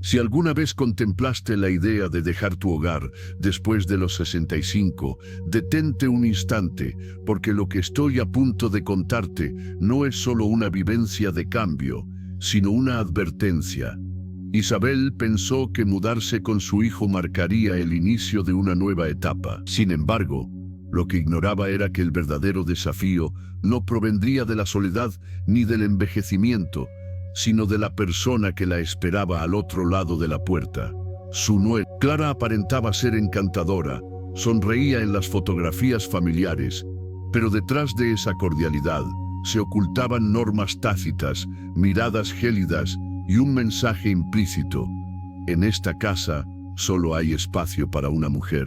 Si alguna vez contemplaste la idea de dejar tu hogar después de los 65, detente un instante, porque lo que estoy a punto de contarte no es solo una vivencia de cambio, sino una advertencia. Isabel pensó que mudarse con su hijo marcaría el inicio de una nueva etapa. Sin embargo, lo que ignoraba era que el verdadero desafío no provendría de la soledad ni del envejecimiento, sino de la persona que la esperaba al otro lado de la puerta. Su nuera. Clara aparentaba ser encantadora, sonreía en las fotografías familiares, pero detrás de esa cordialidad se ocultaban normas tácitas, miradas gélidas y un mensaje implícito. En esta casa solo hay espacio para una mujer,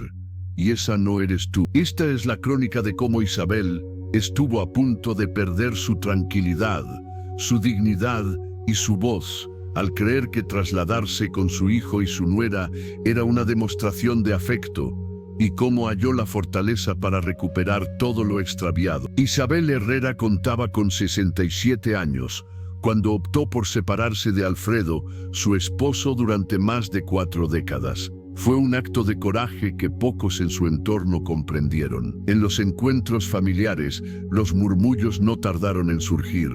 y esa no eres tú. Esta es la crónica de cómo Isabel estuvo a punto de perder su tranquilidad, su dignidad y su voz, al creer que trasladarse con su hijo y su nuera era una demostración de afecto, y cómo halló la fortaleza para recuperar todo lo extraviado. Isabel Herrera contaba con 67 años, cuando optó por separarse de Alfredo, su esposo, durante más de 4 décadas. Fue un acto de coraje que pocos en su entorno comprendieron. En los encuentros familiares, los murmullos no tardaron en surgir.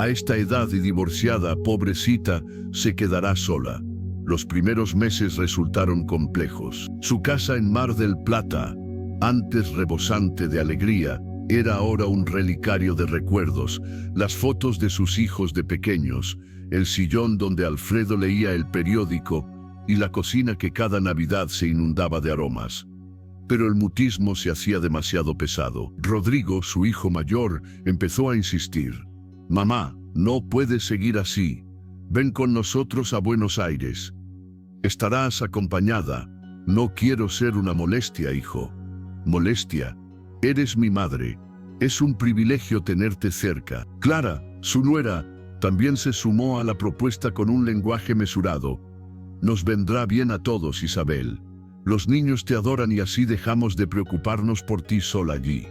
A esta edad y divorciada, pobrecita, se quedará sola. Los primeros meses resultaron complejos. Su casa en Mar del Plata, antes rebosante de alegría, era ahora un relicario de recuerdos. Las fotos de sus hijos de pequeños, el sillón donde Alfredo leía el periódico y la cocina que cada Navidad se inundaba de aromas. Pero el mutismo se hacía demasiado pesado. Rodrigo, su hijo mayor, empezó a insistir. «Mamá, no puedes seguir así. Ven con nosotros a Buenos Aires. Estarás acompañada. No quiero ser una molestia, hijo». «Molestia. Eres mi madre. Es un privilegio tenerte cerca». Clara, su nuera, también se sumó a la propuesta con un lenguaje mesurado. «Nos vendrá bien a todos, Isabel. Los niños te adoran y así dejamos de preocuparnos por ti sola allí».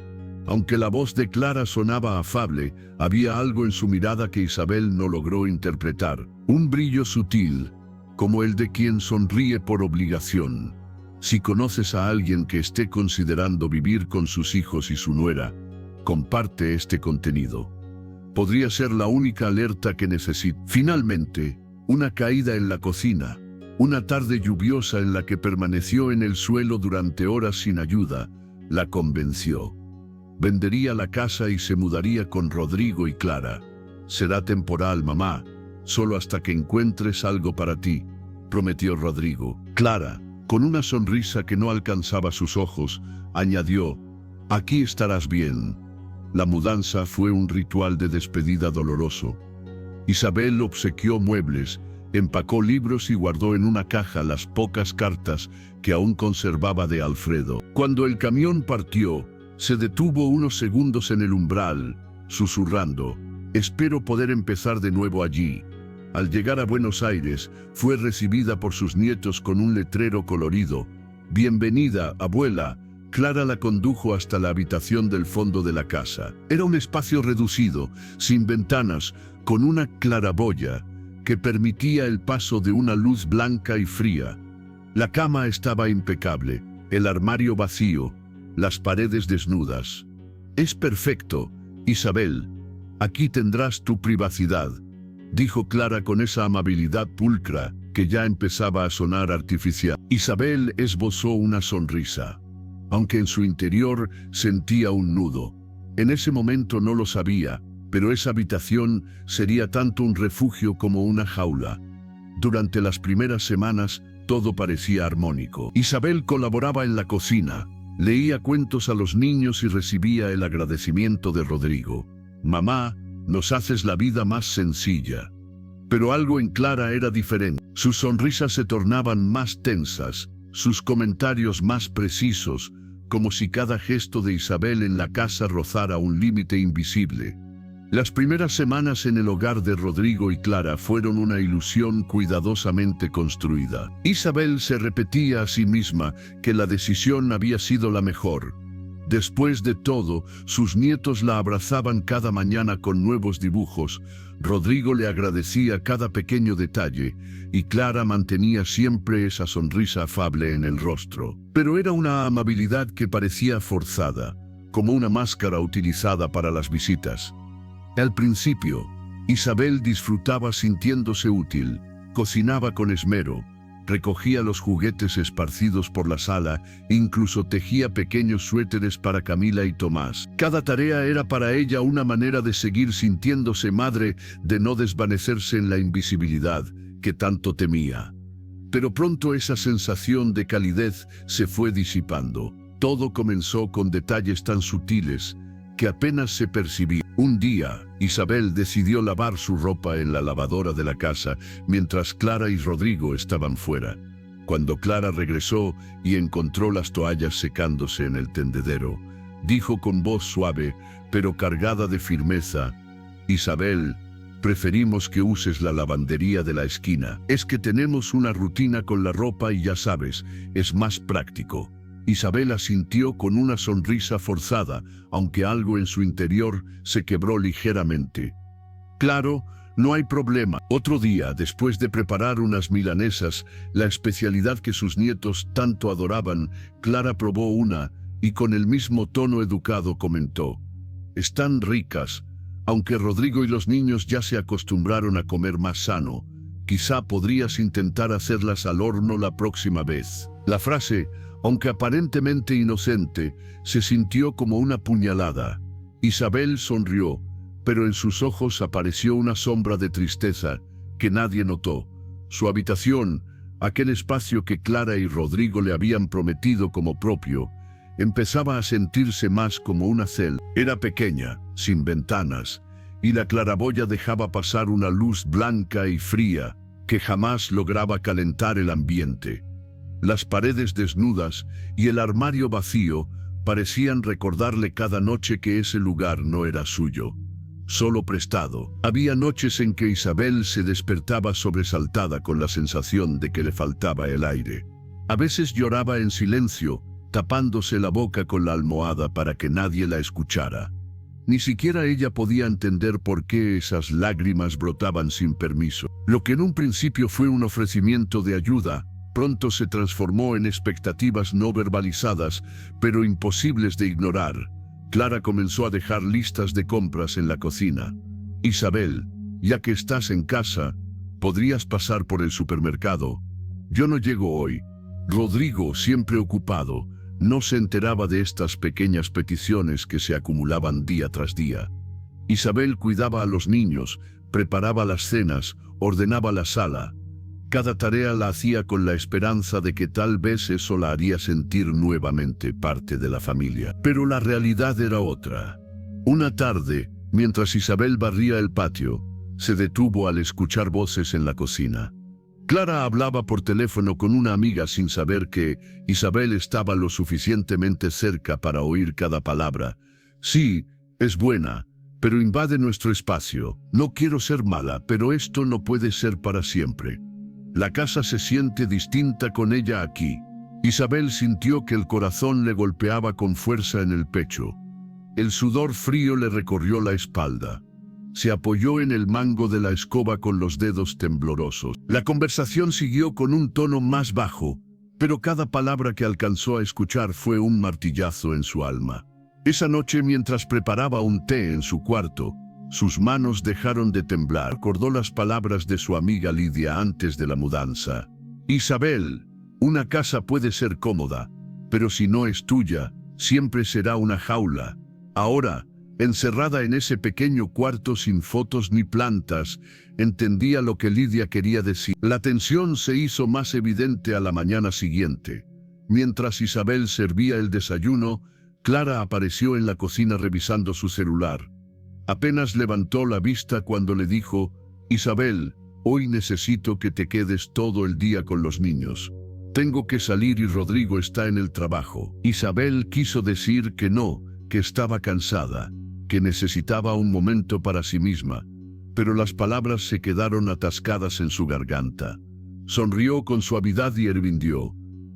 Aunque la voz de Clara sonaba afable, había algo en su mirada que Isabel no logró interpretar. Un brillo sutil, como el de quien sonríe por obligación. Si conoces a alguien que esté considerando vivir con sus hijos y su nuera, comparte este contenido. Podría ser la única alerta que necesita. Finalmente, una caída en la cocina, una tarde lluviosa en la que permaneció en el suelo durante horas sin ayuda, la convenció. Vendería la casa y se mudaría con Rodrigo y Clara. «Será temporal, mamá, solo hasta que encuentres algo para ti», prometió Rodrigo. Clara, con una sonrisa que no alcanzaba sus ojos, añadió: «Aquí estarás bien». La mudanza fue un ritual de despedida doloroso. Isabel obsequió muebles, empacó libros y guardó en una caja las pocas cartas que aún conservaba de Alfredo. Cuando el camión partió, se detuvo unos segundos en el umbral, susurrando: «Espero poder empezar de nuevo allí». Al llegar a Buenos Aires, fue recibida por sus nietos con un letrero colorido: «Bienvenida, abuela». Clara la condujo hasta la habitación del fondo de la casa. Era un espacio reducido, sin ventanas, con una claraboya que permitía el paso de una luz blanca y fría. La cama estaba impecable, el armario vacío, las paredes desnudas. «Es perfecto, Isabel. Aquí tendrás tu privacidad», dijo Clara con esa amabilidad pulcra que ya empezaba a sonar artificial. Isabel esbozó una sonrisa, aunque en su interior sentía un nudo. En ese momento no lo sabía, pero esa habitación sería tanto un refugio como una jaula. Durante las primeras semanas, todo parecía armónico. Isabel colaboraba en la cocina, leía cuentos a los niños y recibía el agradecimiento de Rodrigo. «Mamá, nos haces la vida más sencilla». Pero algo en Clara era diferente. Sus sonrisas se tornaban más tensas, sus comentarios más precisos, como si cada gesto de Isabel en la casa rozara un límite invisible. Las primeras semanas en el hogar de Rodrigo y Clara fueron una ilusión cuidadosamente construida. Isabel se repetía a sí misma que la decisión había sido la mejor, Después de todo, sus nietos la abrazaban cada mañana con nuevos dibujos, Rodrigo le agradecía cada pequeño detalle y Clara mantenía siempre esa sonrisa afable en el rostro. Pero era una amabilidad que parecía forzada, como una máscara utilizada para las visitas. Al principio, Isabel disfrutaba sintiéndose útil, cocinaba con esmero, recogía los juguetes esparcidos por la sala e incluso tejía pequeños suéteres para Camila y Tomás. Cada tarea era para ella una manera de seguir sintiéndose madre, de no desvanecerse en la invisibilidad que tanto temía. Pero pronto esa sensación de calidez se fue disipando. Todo comenzó con detalles tan sutiles que apenas se percibían. Un día, Isabel decidió lavar su ropa en la lavadora de la casa, mientras Clara y Rodrigo estaban fuera. Cuando Clara regresó y encontró las toallas secándose en el tendedero, dijo con voz suave, pero cargada de firmeza: «Isabel, preferimos que uses la lavandería de la esquina. Es que tenemos una rutina con la ropa y ya sabes, es más práctico». Isabel asintió con una sonrisa forzada, aunque algo en su interior se quebró ligeramente. «Claro, no hay problema». Otro día, después de preparar unas milanesas, la especialidad que sus nietos tanto adoraban, Clara probó una y con el mismo tono educado comentó: «Están ricas. Aunque Rodrigo y los niños ya se acostumbraron a comer más sano, quizá podrías intentar hacerlas al horno la próxima vez». La frase, aunque aparentemente inocente, se sintió como una puñalada. Isabel sonrió, pero en sus ojos apareció una sombra de tristeza que nadie notó. Su habitación, aquel espacio que Clara y Rodrigo le habían prometido como propio, empezaba a sentirse más como una celda. Era pequeña, sin ventanas, y la claraboya dejaba pasar una luz blanca y fría que jamás lograba calentar el ambiente. Las paredes desnudas y el armario vacío parecían recordarle cada noche que ese lugar no era suyo, solo prestado. Había noches en que Isabel se despertaba sobresaltada con la sensación de que le faltaba el aire. A veces lloraba en silencio, tapándose la boca con la almohada para que nadie la escuchara. Ni siquiera ella podía entender por qué esas lágrimas brotaban sin permiso. Lo que en un principio fue un ofrecimiento de ayuda, pronto se transformó en expectativas no verbalizadas, pero imposibles de ignorar. Clara comenzó a dejar listas de compras en la cocina. «Isabel, ya que estás en casa, ¿podrías pasar por el supermercado? Yo no llego hoy». Rodrigo, siempre ocupado, no se enteraba de estas pequeñas peticiones que se acumulaban día tras día. Isabel cuidaba a los niños, preparaba las cenas, ordenaba la sala. Cada tarea la hacía con la esperanza de que tal vez eso la haría sentir nuevamente parte de la familia. Pero la realidad era otra. Una tarde, mientras Isabel barría el patio, se detuvo al escuchar voces en la cocina. Clara hablaba por teléfono con una amiga sin saber que Isabel estaba lo suficientemente cerca para oír cada palabra. «Sí, es buena, pero invade nuestro espacio. No quiero ser mala, pero esto no puede ser para siempre. La casa se siente distinta con ella aquí». Isabel sintió que el corazón le golpeaba con fuerza en el pecho. El sudor frío le recorrió la espalda. Se apoyó en el mango de la escoba con los dedos temblorosos. La conversación siguió con un tono más bajo, pero cada palabra que alcanzó a escuchar fue un martillazo en su alma. Esa noche, mientras preparaba un té en su cuarto, sus manos dejaron de temblar. Recordó las palabras de su amiga Lidia antes de la mudanza. «Isabel, una casa puede ser cómoda, pero si no es tuya, siempre será una jaula». Ahora, encerrada en ese pequeño cuarto sin fotos ni plantas, entendía lo que Lidia quería decir. La tensión se hizo más evidente a la mañana siguiente. Mientras Isabel servía el desayuno, Clara apareció en la cocina revisando su celular. Apenas levantó la vista cuando le dijo: «Isabel, hoy necesito que te quedes todo el día con los niños. Tengo que salir y Rodrigo está en el trabajo». Isabel quiso decir que no, que estaba cansada, que necesitaba un momento para sí misma, pero las palabras se quedaron atascadas en su garganta. Sonrió con suavidad y hervindió: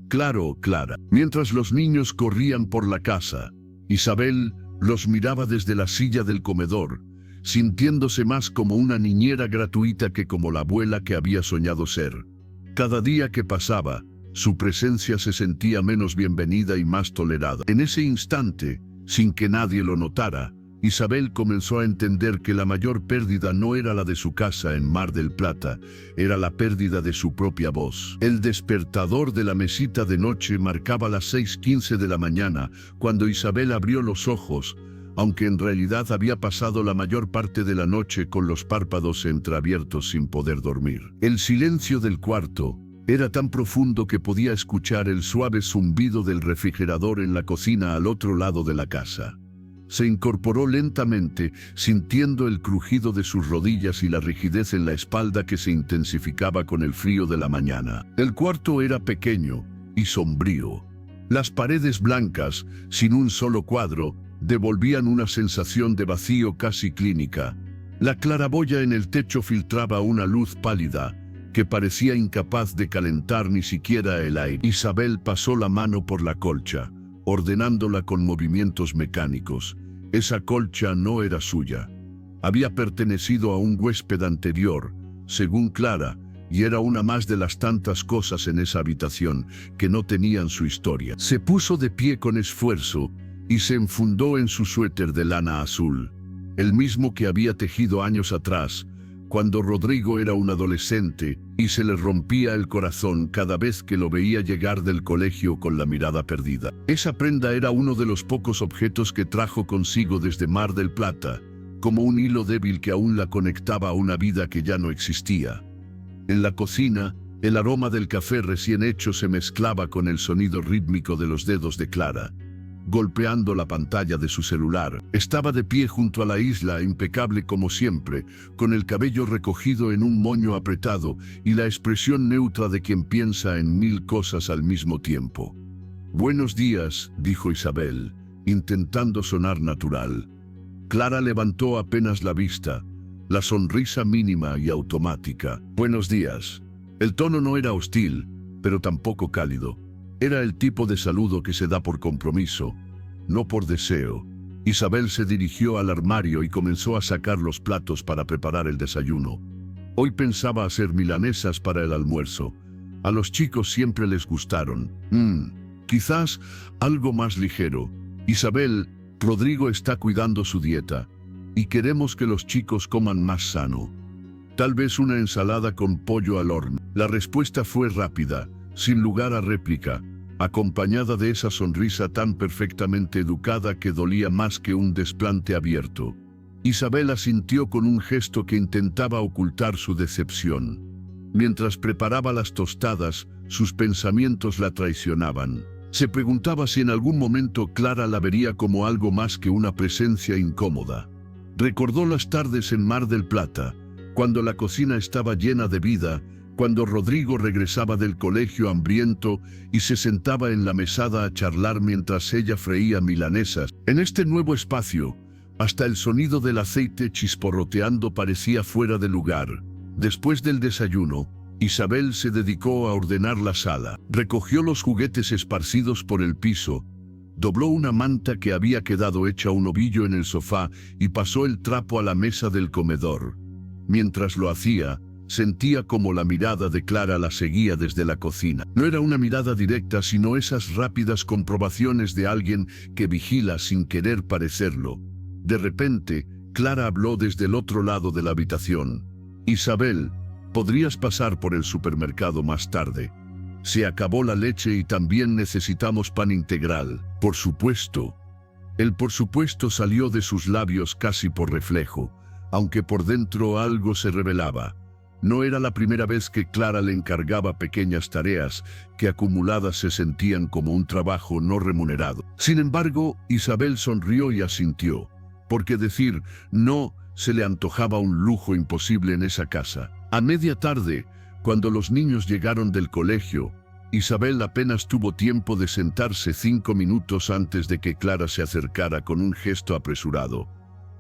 «Claro, Clara». Mientras los niños corrían por la casa, Isabel los miraba desde la silla del comedor, sintiéndose más como una niñera gratuita que como la abuela que había soñado ser. Cada día que pasaba, su presencia se sentía menos bienvenida y más tolerada. En ese instante, sin que nadie lo notara, Isabel comenzó a entender que la mayor pérdida no era la de su casa en Mar del Plata, era la pérdida de su propia voz. El despertador de la mesita de noche marcaba las 6:15 de la mañana, cuando Isabel abrió los ojos, aunque en realidad había pasado la mayor parte de la noche con los párpados entreabiertos sin poder dormir. El silencio del cuarto era tan profundo que podía escuchar el suave zumbido del refrigerador en la cocina al otro lado de la casa. Se incorporó lentamente, sintiendo el crujido de sus rodillas y la rigidez en la espalda que se intensificaba con el frío de la mañana. El cuarto era pequeño y sombrío. Las paredes blancas, sin un solo cuadro, devolvían una sensación de vacío casi clínica. La claraboya en el techo filtraba una luz pálida, que parecía incapaz de calentar ni siquiera el aire. Isabel pasó la mano por la colcha, ordenándola con movimientos mecánicos. Esa colcha no era suya. Había pertenecido a un huésped anterior, según Clara, y era una más de las tantas cosas en esa habitación que no tenían su historia. Se puso de pie con esfuerzo y se enfundó en su suéter de lana azul, el mismo que había tejido años atrás, cuando Rodrigo era un adolescente y se le rompía el corazón cada vez que lo veía llegar del colegio con la mirada perdida. Esa prenda era uno de los pocos objetos que trajo consigo desde Mar del Plata, como un hilo débil que aún la conectaba a una vida que ya no existía. En la cocina, el aroma del café recién hecho se mezclaba con el sonido rítmico de los dedos de Clara, golpeando la pantalla de su celular. Estaba de pie junto a la isla, impecable como siempre, con el cabello recogido en un moño apretado y la expresión neutra de quien piensa en 1000 cosas al mismo tiempo. «Buenos días», dijo Isabel, intentando sonar natural. Clara levantó apenas la vista, la sonrisa mínima y automática. «Buenos días». El tono no era hostil, pero tampoco cálido. Era el tipo de saludo que se da por compromiso, no por deseo. Isabel se dirigió al armario y comenzó a sacar los platos para preparar el desayuno. Hoy pensaba hacer milanesas para el almuerzo. A los chicos siempre les gustaron. Quizás algo más ligero. Isabel, Rodrigo está cuidando su dieta y queremos que los chicos coman más sano. Tal vez una ensalada con pollo al horno. La respuesta fue rápida, sin lugar a réplica, acompañada de esa sonrisa tan perfectamente educada que dolía más que un desplante abierto. Isabel asintió con un gesto que intentaba ocultar su decepción. Mientras preparaba las tostadas, sus pensamientos la traicionaban. Se preguntaba si en algún momento Clara la vería como algo más que una presencia incómoda. Recordó las tardes en Mar del Plata, cuando la cocina estaba llena de vida, cuando Rodrigo regresaba del colegio hambriento y se sentaba en la mesada a charlar mientras ella freía milanesas. En este nuevo espacio, hasta el sonido del aceite chisporroteando parecía fuera de lugar. Después del desayuno, Isabel se dedicó a ordenar la sala. Recogió los juguetes esparcidos por el piso, dobló una manta que había quedado hecha un ovillo en el sofá y pasó el trapo a la mesa del comedor. Mientras lo hacía, sentía como la mirada de Clara la seguía desde la cocina. No era una mirada directa, sino esas rápidas comprobaciones de alguien que vigila sin querer parecerlo. De repente, Clara habló desde el otro lado de la habitación. «Isabel, ¿podrías pasar por el supermercado más tarde? Se acabó la leche y también necesitamos pan integral». «Por supuesto». El por supuesto salió de sus labios casi por reflejo, aunque por dentro algo se revelaba. No era la primera vez que Clara le encargaba pequeñas tareas que acumuladas se sentían como un trabajo no remunerado. Sin embargo, Isabel sonrió y asintió, porque decir no se le antojaba un lujo imposible en esa casa. A media tarde, cuando los niños llegaron del colegio, Isabel apenas tuvo tiempo de sentarse 5 minutos antes de que Clara se acercara con un gesto apresurado.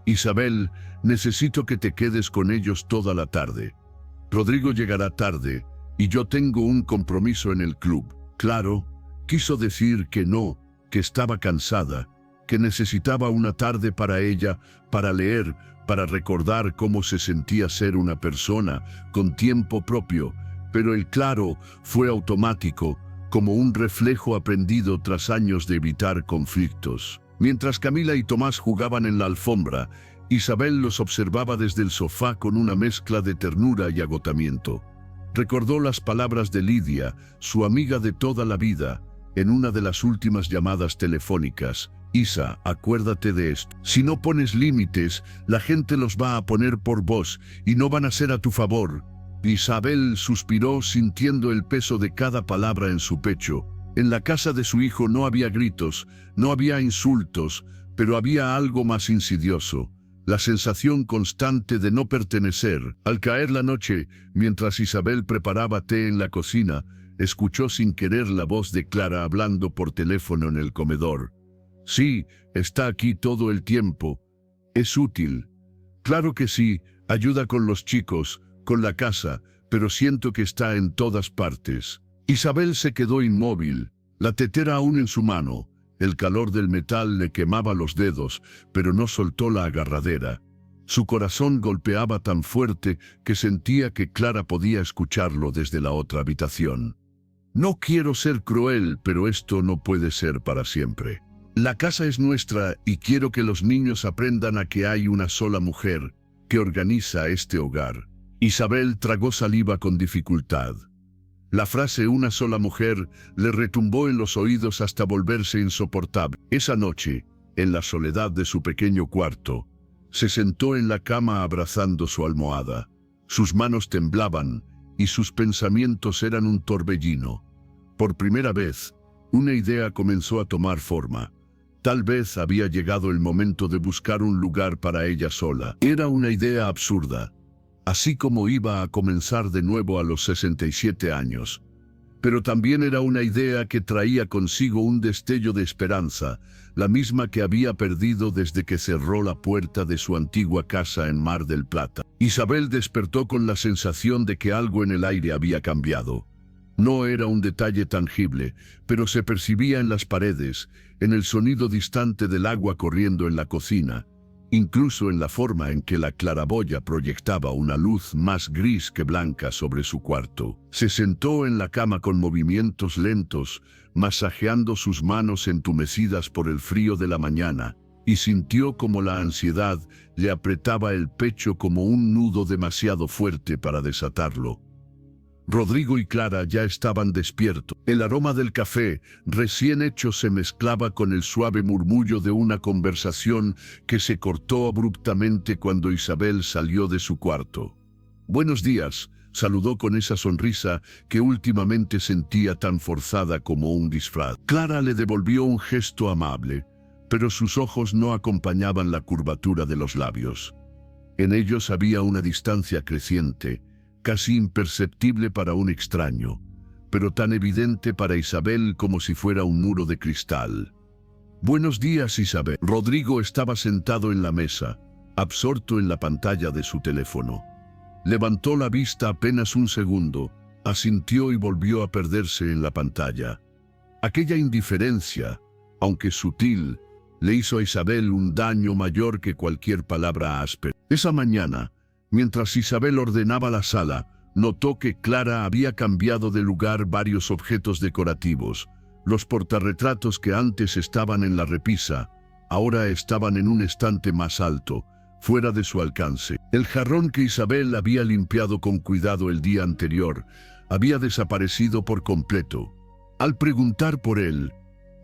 «Isabel, necesito que te quedes con ellos toda la tarde. Rodrigo llegará tarde y yo tengo un compromiso en el club». Claro, quiso decir que no, que estaba cansada, que necesitaba una tarde para ella, para leer, para recordar cómo se sentía ser una persona con tiempo propio, pero el claro fue automático, como un reflejo aprendido tras años de evitar conflictos. Mientras Camila y Tomás jugaban en la alfombra, Isabel los observaba desde el sofá con una mezcla de ternura y agotamiento. Recordó las palabras de Lidia, su amiga de toda la vida, en una de las últimas llamadas telefónicas. Isa, acuérdate de esto. Si no pones límites, la gente los va a poner por vos y no van a ser a tu favor. Isabel suspiró sintiendo el peso de cada palabra en su pecho. En la casa de su hijo no había gritos, no había insultos, pero había algo más insidioso. La sensación constante de no pertenecer. Al caer la noche, mientras Isabel preparaba té en la cocina, escuchó sin querer la voz de Clara hablando por teléfono en el comedor. Sí, está aquí todo el tiempo. Es útil. Claro que sí, ayuda con los chicos, con la casa, pero siento que está en todas partes. Isabel se quedó inmóvil, la tetera aún en su mano. El calor del metal le quemaba los dedos, pero no soltó la agarradera. Su corazón golpeaba tan fuerte que sentía que Clara podía escucharlo desde la otra habitación. No quiero ser cruel, pero esto no puede ser para siempre. La casa es nuestra y quiero que los niños aprendan a que hay una sola mujer que organiza este hogar. Isabel tragó saliva con dificultad. La frase «una sola mujer» le retumbó en los oídos hasta volverse insoportable. Esa noche, en la soledad de su pequeño cuarto, se sentó en la cama abrazando su almohada. Sus manos temblaban y sus pensamientos eran un torbellino. Por primera vez, una idea comenzó a tomar forma. Tal vez había llegado el momento de buscar un lugar para ella sola. Era una idea absurda, así como iba a comenzar de nuevo a los 67 años. Pero también era una idea que traía consigo un destello de esperanza, la misma que había perdido desde que cerró la puerta de su antigua casa en Mar del Plata. Isabel despertó con la sensación de que algo en el aire había cambiado. No era un detalle tangible, pero se percibía en las paredes, en el sonido distante del agua corriendo en la cocina, incluso en la forma en que la claraboya proyectaba una luz más gris que blanca sobre su cuarto. Se sentó en la cama con movimientos lentos, masajeando sus manos entumecidas por el frío de la mañana, y sintió como la ansiedad le apretaba el pecho como un nudo demasiado fuerte para desatarlo. Rodrigo y Clara ya estaban despiertos. El aroma del café recién hecho se mezclaba con el suave murmullo de una conversación que se cortó abruptamente cuando Isabel salió de su cuarto. «Buenos días», saludó con esa sonrisa que últimamente sentía tan forzada como un disfraz. Clara le devolvió un gesto amable, pero sus ojos no acompañaban la curvatura de los labios. En ellos había una distancia creciente, casi imperceptible para un extraño, pero tan evidente para Isabel como si fuera un muro de cristal. «Buenos días, Isabel». Rodrigo estaba sentado en la mesa, absorto en la pantalla de su teléfono. Levantó la vista apenas un segundo, asintió y volvió a perderse en la pantalla. Aquella indiferencia, aunque sutil, le hizo a Isabel un daño mayor que cualquier palabra áspera. Esa mañana, mientras Isabel ordenaba la sala, notó que Clara había cambiado de lugar varios objetos decorativos. Los portarretratos que antes estaban en la repisa, ahora estaban en un estante más alto, fuera de su alcance. El jarrón que Isabel había limpiado con cuidado el día anterior, había desaparecido por completo. Al preguntar por él,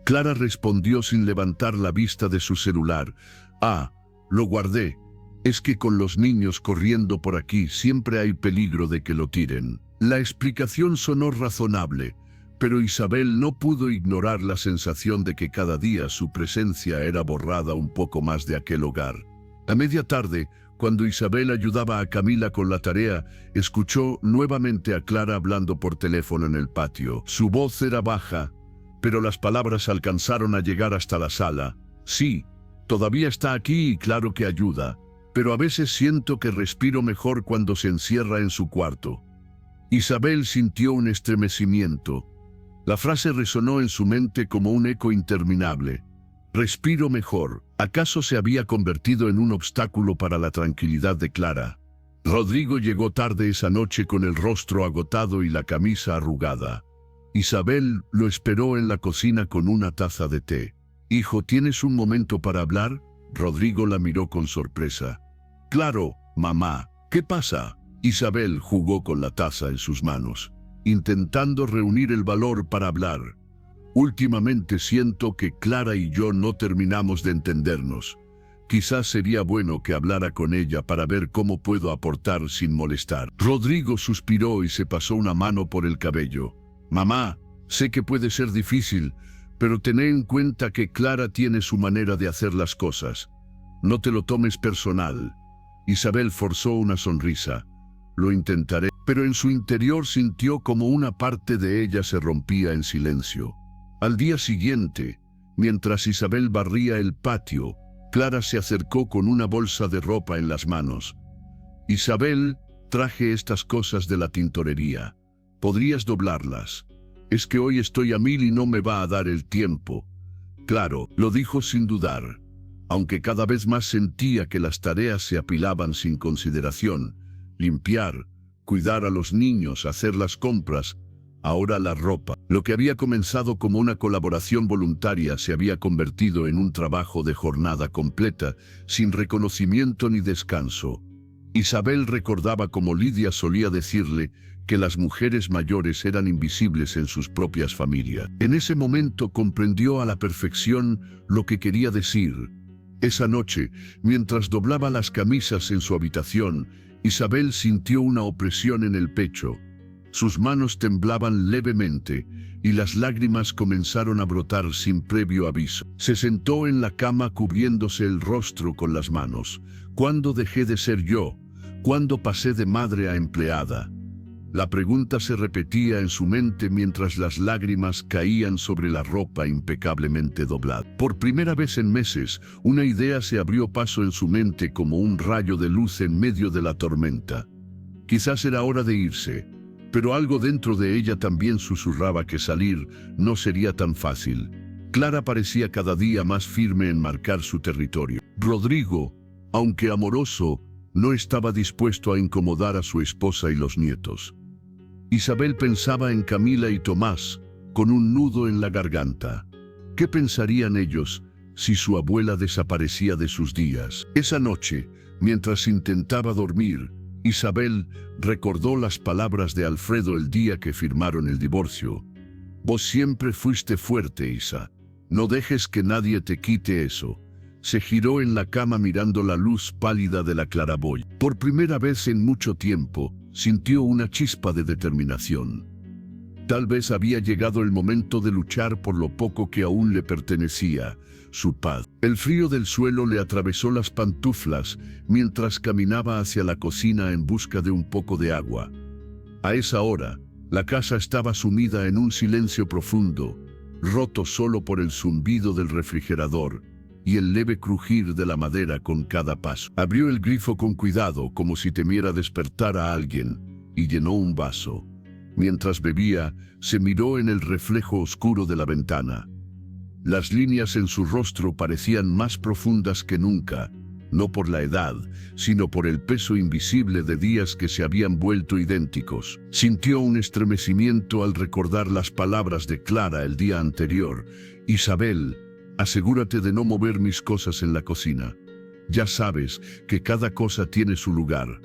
Clara respondió sin levantar la vista de su celular. «Ah, lo guardé. Es que con los niños corriendo por aquí siempre hay peligro de que lo tiren». La explicación sonó razonable, pero Isabel no pudo ignorar la sensación de que cada día su presencia era borrada un poco más de aquel hogar. A media tarde, cuando Isabel ayudaba a Camila con la tarea, escuchó nuevamente a Clara hablando por teléfono en el patio. Su voz era baja, pero las palabras alcanzaron a llegar hasta la sala. «Sí, todavía está aquí y claro que ayuda, pero a veces siento que respiro mejor cuando se encierra en su cuarto». Isabel sintió un estremecimiento. La frase resonó en su mente como un eco interminable. Respiro mejor. ¿Acaso se había convertido en un obstáculo para la tranquilidad de Clara? Rodrigo llegó tarde esa noche con el rostro agotado y la camisa arrugada. Isabel lo esperó en la cocina con una taza de té. «Hijo, ¿tienes un momento para hablar?» Rodrigo la miró con sorpresa. «Claro, mamá. ¿Qué pasa?» Isabel jugó con la taza en sus manos, intentando reunir el valor para hablar. «Últimamente siento que Clara y yo no terminamos de entendernos. Quizás sería bueno que hablara con ella para ver cómo puedo aportar sin molestar». Rodrigo suspiró y se pasó una mano por el cabello. «Mamá, sé que puede ser difícil, pero ten en cuenta que Clara tiene su manera de hacer las cosas. No te lo tomes personal». Isabel forzó una sonrisa. «Lo intentaré», pero en su interior sintió como una parte de ella se rompía en silencio. Al día siguiente, mientras Isabel barría el patio, Clara se acercó con una bolsa de ropa en las manos. «Isabel, traje estas cosas de la tintorería. ¿Podrías doblarlas? Es que hoy estoy a 1000 y no me va a dar el tiempo». «Claro», lo dijo sin dudar, aunque cada vez más sentía que las tareas se apilaban sin consideración. Limpiar, cuidar a los niños, hacer las compras, ahora la ropa. Lo que había comenzado como una colaboración voluntaria se había convertido en un trabajo de jornada completa, sin reconocimiento ni descanso. Isabel recordaba como Lidia solía decirle que las mujeres mayores eran invisibles en sus propias familias. En ese momento comprendió a la perfección lo que quería decir. Esa noche, mientras doblaba las camisas en su habitación, Isabel sintió una opresión en el pecho. Sus manos temblaban levemente y las lágrimas comenzaron a brotar sin previo aviso. Se sentó en la cama cubriéndose el rostro con las manos. ¿Cuándo dejé de ser yo? ¿Cuándo pasé de madre a empleada? La pregunta se repetía en su mente mientras las lágrimas caían sobre la ropa impecablemente doblada. Por primera vez en meses, una idea se abrió paso en su mente como un rayo de luz en medio de la tormenta. Quizás era hora de irse, pero algo dentro de ella también susurraba que salir no sería tan fácil. Clara parecía cada día más firme en marcar su territorio. Rodrigo, aunque amoroso, no estaba dispuesto a incomodar a su esposa y los nietos. Isabel pensaba en Camila y Tomás, con un nudo en la garganta. ¿Qué pensarían ellos si su abuela desaparecía de sus días? Esa noche, mientras intentaba dormir, Isabel recordó las palabras de Alfredo el día que firmaron el divorcio. «Vos siempre fuiste fuerte, Isa. No dejes que nadie te quite eso». Se giró en la cama mirando la luz pálida de la claraboya. Por primera vez en mucho tiempo, sintió una chispa de determinación. Tal vez había llegado el momento de luchar por lo poco que aún le pertenecía, su paz. El frío del suelo le atravesó las pantuflas mientras caminaba hacia la cocina en busca de un poco de agua. A esa hora, la casa estaba sumida en un silencio profundo, roto solo por el zumbido del refrigerador y el leve crujir de la madera con cada paso. Abrió el grifo con cuidado, como si temiera despertar a alguien, y llenó un vaso. Mientras bebía, se miró en el reflejo oscuro de la ventana. Las líneas en su rostro parecían más profundas que nunca, no por la edad, sino por el peso invisible de días que se habían vuelto idénticos. Sintió un estremecimiento al recordar las palabras de Clara el día anterior. «Isabel, asegúrate de no mover mis cosas en la cocina. Ya sabes que cada cosa tiene su lugar».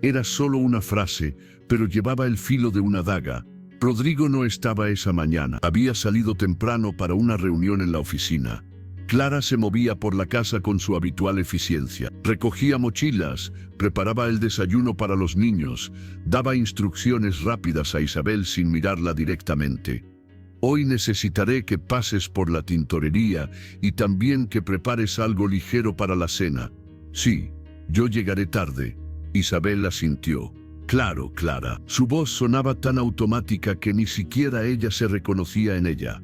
Era solo una frase, pero llevaba el filo de una daga. Rodrigo no estaba esa mañana. Había salido temprano para una reunión en la oficina. Clara se movía por la casa con su habitual eficiencia. Recogía mochilas, preparaba el desayuno para los niños, daba instrucciones rápidas a Isabel sin mirarla directamente. «Hoy necesitaré que pases por la tintorería y también que prepares algo ligero para la cena». «Sí, yo llegaré tarde». Isabel asintió. «Claro, Clara». Su voz sonaba tan automática que ni siquiera ella se reconocía en ella.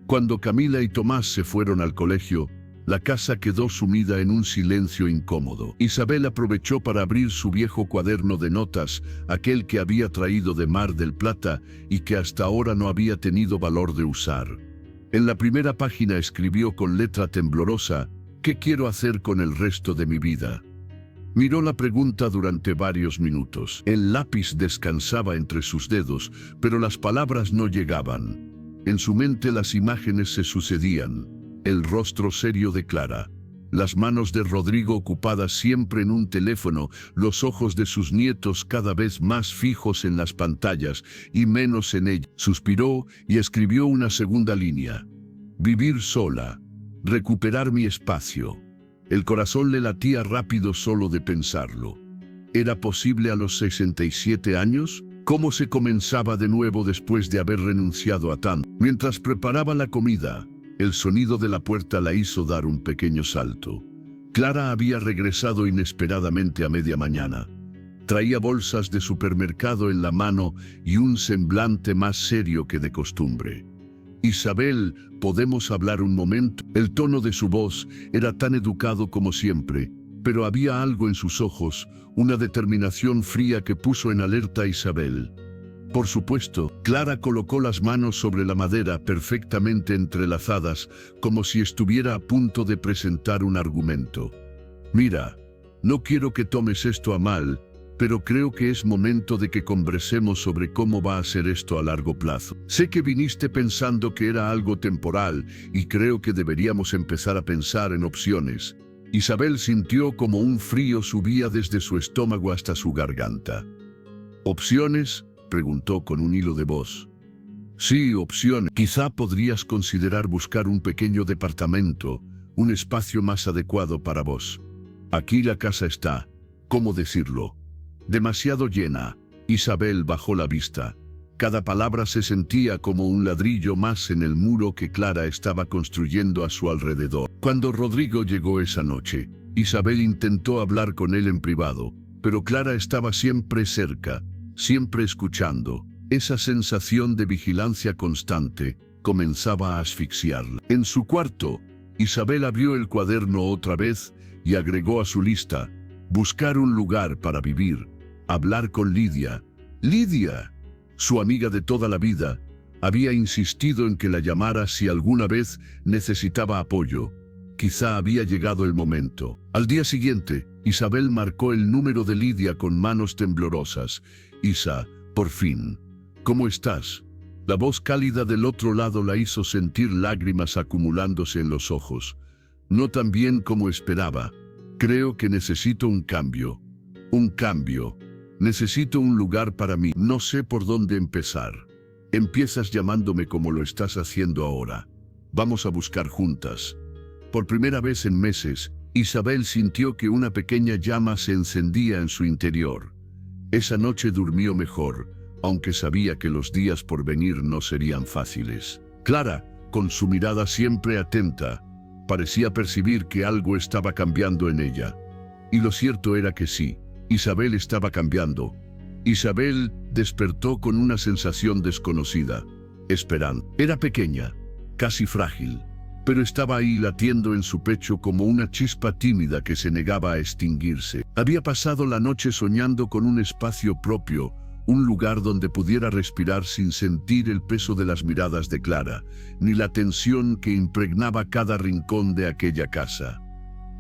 Cuando Camila y Tomás se fueron al colegio, la casa quedó sumida en un silencio incómodo. Isabel aprovechó para abrir su viejo cuaderno de notas, aquel que había traído de Mar del Plata y que hasta ahora no había tenido valor de usar. En la primera página escribió con letra temblorosa: ¿qué quiero hacer con el resto de mi vida? Miró la pregunta durante varios minutos. El lápiz descansaba entre sus dedos, pero las palabras no llegaban. En su mente las imágenes se sucedían: el rostro serio de Clara, las manos de Rodrigo ocupadas siempre en un teléfono, los ojos de sus nietos cada vez más fijos en las pantallas y menos en ella. Suspiró y escribió una segunda línea: vivir sola, recuperar mi espacio. El corazón le latía rápido solo de pensarlo. ¿Era posible a los 67 años? ¿Cómo se comenzaba de nuevo después de haber renunciado a tanto? Mientras preparaba la comida, el sonido de la puerta la hizo dar un pequeño salto. Clara había regresado inesperadamente a media mañana. Traía bolsas de supermercado en la mano y un semblante más serio que de costumbre. Isabel, ¿podemos hablar un momento? El tono de su voz era tan educado como siempre, pero había algo en sus ojos, una determinación fría que puso en alerta a Isabel. Por supuesto, Clara colocó las manos sobre la madera perfectamente entrelazadas, como si estuviera a punto de presentar un argumento. Mira, no quiero que tomes esto a mal, pero creo que es momento de que conversemos sobre cómo va a ser esto a largo plazo. Sé que viniste pensando que era algo temporal y creo que deberíamos empezar a pensar en opciones. Isabel sintió como un frío subía desde su estómago hasta su garganta. ¿Opciones?, preguntó con un hilo de voz. Sí, opciones. Quizá podrías considerar buscar un pequeño departamento, un espacio más adecuado para vos. Aquí la casa está, ¿cómo decirlo?, demasiado llena. Isabel bajó la vista. Cada palabra se sentía como un ladrillo más en el muro que Clara estaba construyendo a su alrededor. Cuando Rodrigo llegó esa noche, Isabel intentó hablar con él en privado, pero Clara estaba siempre cerca, siempre escuchando. Esa sensación de vigilancia constante comenzaba a asfixiarla. En su cuarto, Isabel abrió el cuaderno otra vez y agregó a su lista: buscar un lugar para vivir, hablar con Lidia. Lidia, su amiga de toda la vida, había insistido en que la llamara si alguna vez necesitaba apoyo. Quizá había llegado el momento. Al día siguiente, Isabel marcó el número de Lidia con manos temblorosas. Isa, por fin. ¿Cómo estás? La voz cálida del otro lado la hizo sentir lágrimas acumulándose en los ojos. No tan bien como esperaba. Creo que necesito un cambio. Un cambio. Necesito un lugar para mí. No sé por dónde empezar. Empiezas llamándome como lo estás haciendo ahora. Vamos a buscar juntas. Por primera vez en meses, Isabel sintió que una pequeña llama se encendía en su interior. Esa noche durmió mejor, aunque sabía que los días por venir no serían fáciles. Clara, con su mirada siempre atenta, parecía percibir que algo estaba cambiando en ella. Y lo cierto era que sí, Isabel estaba cambiando. Isabel despertó con una sensación desconocida, esperando. Era pequeña, casi frágil, pero estaba ahí latiendo en su pecho como una chispa tímida que se negaba a extinguirse. Había pasado la noche soñando con un espacio propio, un lugar donde pudiera respirar sin sentir el peso de las miradas de Clara, ni la tensión que impregnaba cada rincón de aquella casa.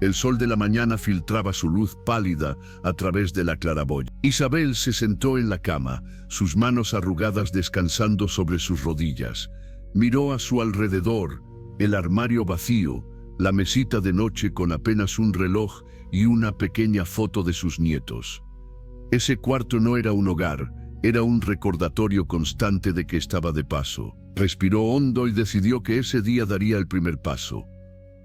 El sol de la mañana filtraba su luz pálida a través de la claraboya. Isabel se sentó en la cama, sus manos arrugadas descansando sobre sus rodillas. Miró a su alrededor, el armario vacío, la mesita de noche con apenas un reloj y una pequeña foto de sus nietos. Ese cuarto no era un hogar, era un recordatorio constante de que estaba de paso. Respiró hondo y decidió que ese día daría el primer paso.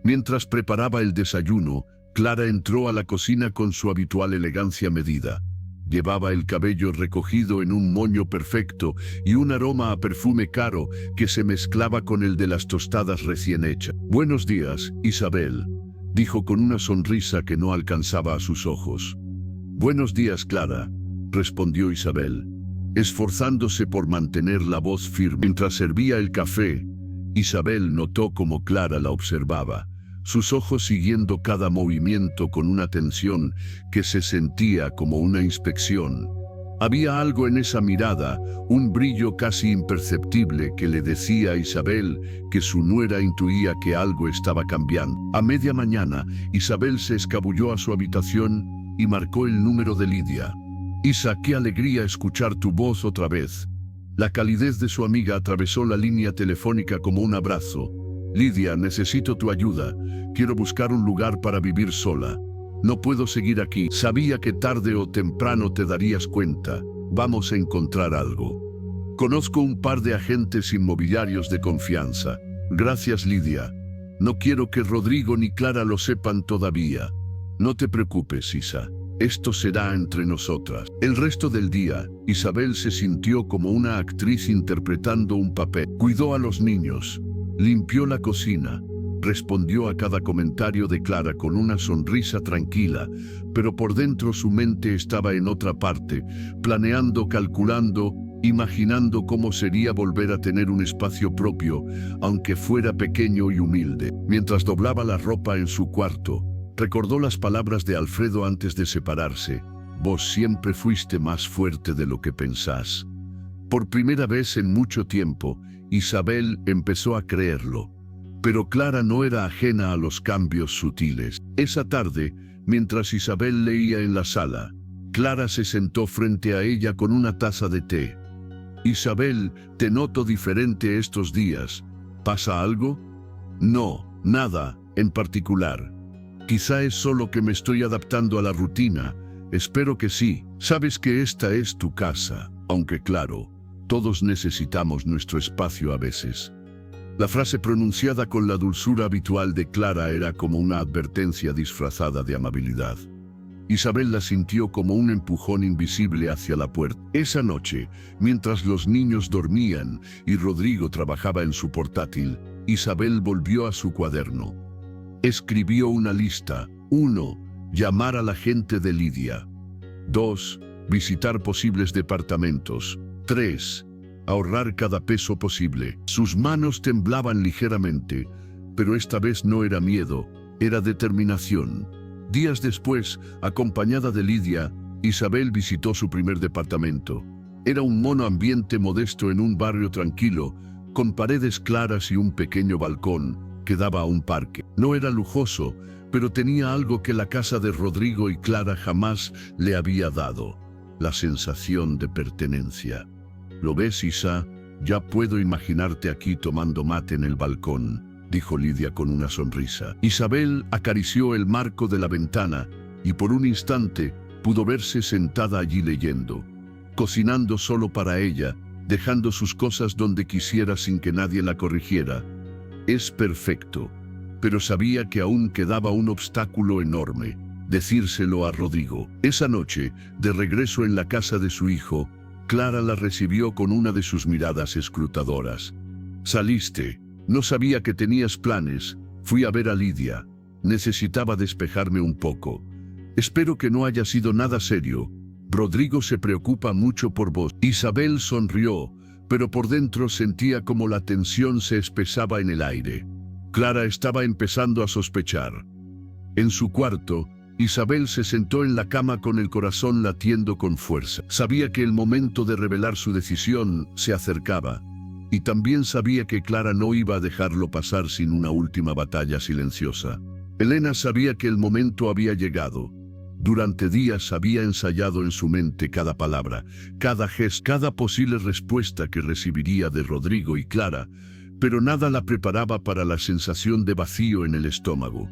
Mientras preparaba el desayuno, Clara entró a la cocina con su habitual elegancia medida. Llevaba el cabello recogido en un moño perfecto y un aroma a perfume caro que se mezclaba con el de las tostadas recién hechas. «Buenos días, Isabel», dijo con una sonrisa que no alcanzaba a sus ojos. «Buenos días, Clara», respondió Isabel, esforzándose por mantener la voz firme. Mientras servía el café, Isabel notó cómo Clara la observaba, sus ojos siguiendo cada movimiento con una atención que se sentía como una inspección. Había algo en esa mirada, un brillo casi imperceptible que le decía a Isabel que su nuera intuía que algo estaba cambiando. A media mañana, Isabel se escabulló a su habitación y marcó el número de Lidia. «Isa, qué alegría escuchar tu voz otra vez». La calidez de su amiga atravesó la línea telefónica como un abrazo. «Lidia, necesito tu ayuda. Quiero buscar un lugar para vivir sola. No puedo seguir aquí. Sabía que tarde o temprano te darías cuenta. Vamos a encontrar algo. Conozco un par de agentes inmobiliarios de confianza. Gracias, Lidia. No quiero que Rodrigo ni Clara lo sepan todavía. No te preocupes, Isa. Esto será entre nosotras». El resto del día, Isabel se sintió como una actriz interpretando un papel. Cuidó a los niños, limpió la cocina, respondió a cada comentario de Clara con una sonrisa tranquila, pero por dentro su mente estaba en otra parte, planeando, calculando, imaginando cómo sería volver a tener un espacio propio, aunque fuera pequeño y humilde. Mientras doblaba la ropa en su cuarto, recordó las palabras de Alfredo antes de separarse: «Vos siempre fuiste más fuerte de lo que pensás». Por primera vez en mucho tiempo, Isabel empezó a creerlo. Pero Clara no era ajena a los cambios sutiles. Esa tarde, mientras Isabel leía en la sala, Clara se sentó frente a ella con una taza de té. «Isabel, te noto diferente estos días. ¿Pasa algo?» «No, nada en particular. Quizá es solo que me estoy adaptando a la rutina. Espero que sí. Sabes que esta es tu casa, aunque claro, todos necesitamos nuestro espacio a veces». La frase pronunciada con la dulzura habitual de Clara era como una advertencia disfrazada de amabilidad. Isabel la sintió como un empujón invisible hacia la puerta. Esa noche, mientras los niños dormían y Rodrigo trabajaba en su portátil, Isabel volvió a su cuaderno. Escribió una lista. 1. Llamar a la gente de Lidia. 2. Visitar posibles departamentos. 3. Ahorrar cada peso posible. Sus manos temblaban ligeramente, pero esta vez no era miedo, era determinación. Días después, acompañada de Lidia, Isabel visitó su primer departamento. Era un monoambiente modesto en un barrio tranquilo, con paredes claras y un pequeño balcón que daba a un parque. No era lujoso, pero tenía algo que la casa de Rodrigo y Clara jamás le había dado: la sensación de pertenencia. «¿Lo ves, Isa? Ya puedo imaginarte aquí tomando mate en el balcón», dijo Lidia con una sonrisa. Isabel acarició el marco de la ventana y por un instante pudo verse sentada allí leyendo, cocinando solo para ella, dejando sus cosas donde quisiera sin que nadie la corrigiera. Es perfecto, pero sabía que aún quedaba un obstáculo enorme: decírselo a Rodrigo. Esa noche, de regreso en la casa de su hijo, Clara la recibió con una de sus miradas escrutadoras. «Saliste. No sabía que tenías planes. Fui a ver a Lidia. Necesitaba despejarme un poco. Espero que no haya sido nada serio. Rodrigo se preocupa mucho por vos». Isabel sonrió, pero por dentro sentía como la tensión se espesaba en el aire. Clara estaba empezando a sospechar. En su cuarto, Isabel se sentó en la cama con el corazón latiendo con fuerza. Sabía que el momento de revelar su decisión se acercaba, y también sabía que Clara no iba a dejarlo pasar sin una última batalla silenciosa. Elena sabía que el momento había llegado. Durante días había ensayado en su mente cada palabra, cada gesto, cada posible respuesta que recibiría de Rodrigo y Clara, pero nada la preparaba para la sensación de vacío en el estómago,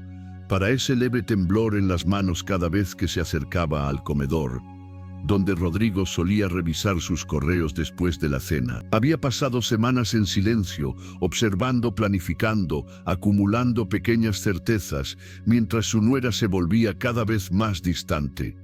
para ese leve temblor en las manos cada vez que se acercaba al comedor, donde Rodrigo solía revisar sus correos después de la cena. Había pasado semanas en silencio, observando, planificando, acumulando pequeñas certezas, mientras su nuera se volvía cada vez más distante.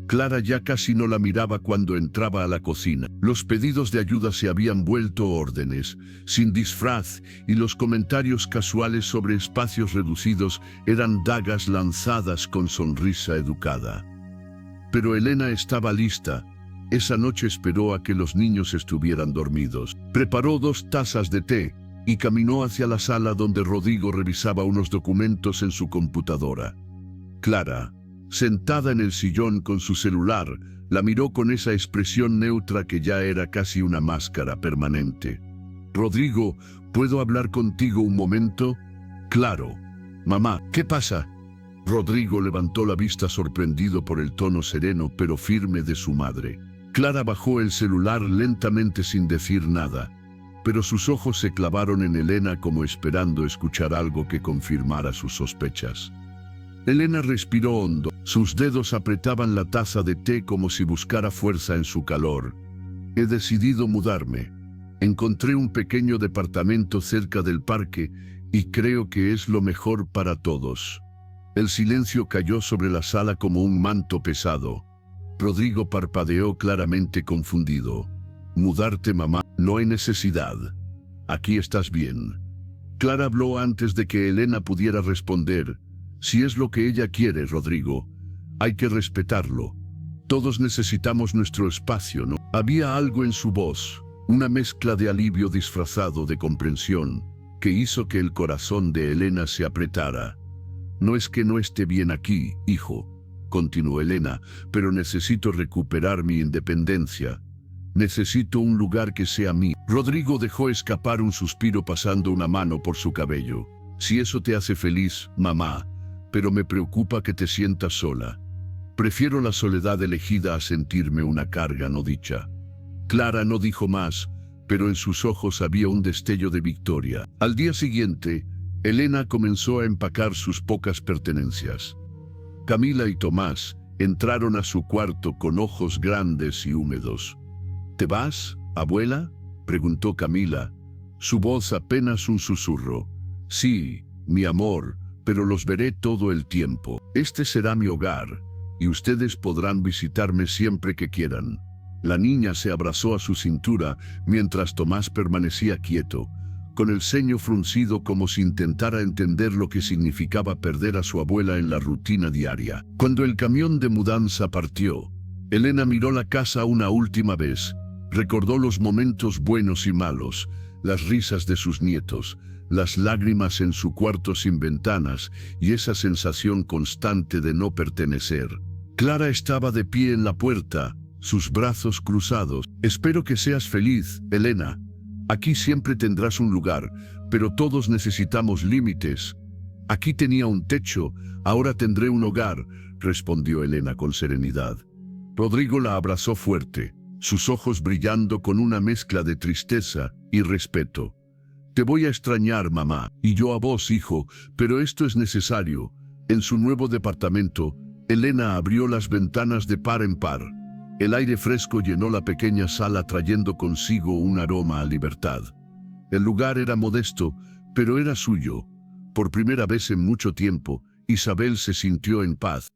Clara ya casi no la miraba cuando entraba a la cocina. Los pedidos de ayuda se habían vuelto órdenes, sin disfraz, y los comentarios casuales sobre espacios reducidos eran dagas lanzadas con sonrisa educada. Pero Elena estaba lista. Esa noche esperó a que los niños estuvieran dormidos. Preparó 2 tazas de té y caminó hacia la sala donde Rodrigo revisaba unos documentos en su computadora. Clara, sentada en el sillón con su celular, La miró con esa expresión neutra que ya era casi una máscara permanente. «Rodrigo, ¿puedo hablar contigo un momento?» «Claro. Mamá, ¿qué pasa?» Rodrigo levantó la vista sorprendido por el tono sereno pero firme de su madre. Clara bajó el celular lentamente sin decir nada, pero sus ojos se clavaron en Elena como esperando escuchar algo que confirmara sus sospechas. Elena respiró hondo. Sus dedos apretaban la taza de té como si buscara fuerza en su calor. «He decidido mudarme. Encontré un pequeño departamento cerca del parque y creo que es lo mejor para todos». El silencio cayó sobre la sala como un manto pesado. Rodrigo parpadeó claramente confundido. «¿Mudarte, mamá? No hay necesidad. Aquí estás bien». Clara habló antes de que Elena pudiera responder. «Si es lo que ella quiere, Rodrigo, hay que respetarlo. Todos necesitamos nuestro espacio, ¿no?» Había algo en su voz, una mezcla de alivio disfrazado de comprensión, que hizo que el corazón de Elena se apretara. «No es que no esté bien aquí, hijo», continuó Elena, «pero necesito recuperar mi independencia. Necesito un lugar que sea mío». Rodrigo dejó escapar un suspiro pasando una mano por su cabello. «Si eso te hace feliz, mamá, pero me preocupa que te sientas sola. Prefiero la soledad elegida a sentirme una carga no dicha». Clara no dijo más, pero en sus ojos había un destello de victoria. Al día siguiente, Elena comenzó a empacar sus pocas pertenencias. Camila y Tomás entraron a su cuarto con ojos grandes y húmedos. «¿Te vas, abuela?», preguntó Camila, su voz apenas un susurro. «Sí, mi amor, pero los veré todo el tiempo. Este será mi hogar, y ustedes podrán visitarme siempre que quieran». La niña se abrazó a su cintura mientras Tomás permanecía quieto, con el ceño fruncido como si intentara entender lo que significaba perder a su abuela en la rutina diaria. Cuando el camión de mudanza partió, Elena miró la casa una última vez, recordó los momentos buenos y malos, las risas de sus nietos, las lágrimas en su cuarto sin ventanas y esa sensación constante de no pertenecer. Clara estaba de pie en la puerta, sus brazos cruzados. «Espero que seas feliz, Elena. Aquí siempre tendrás un lugar, pero todos necesitamos límites. Aquí tenía un techo, ahora tendré un hogar», respondió Elena con serenidad. Rodrigo la abrazó fuerte, sus ojos brillando con una mezcla de tristeza y respeto. «Te voy a extrañar, mamá, y yo a vos, hijo, pero esto es necesario». En su nuevo departamento, Elena abrió las ventanas de par en par. El aire fresco llenó la pequeña sala trayendo consigo un aroma a libertad. El lugar era modesto, pero era suyo. Por primera vez en mucho tiempo, Isabel se sintió en paz.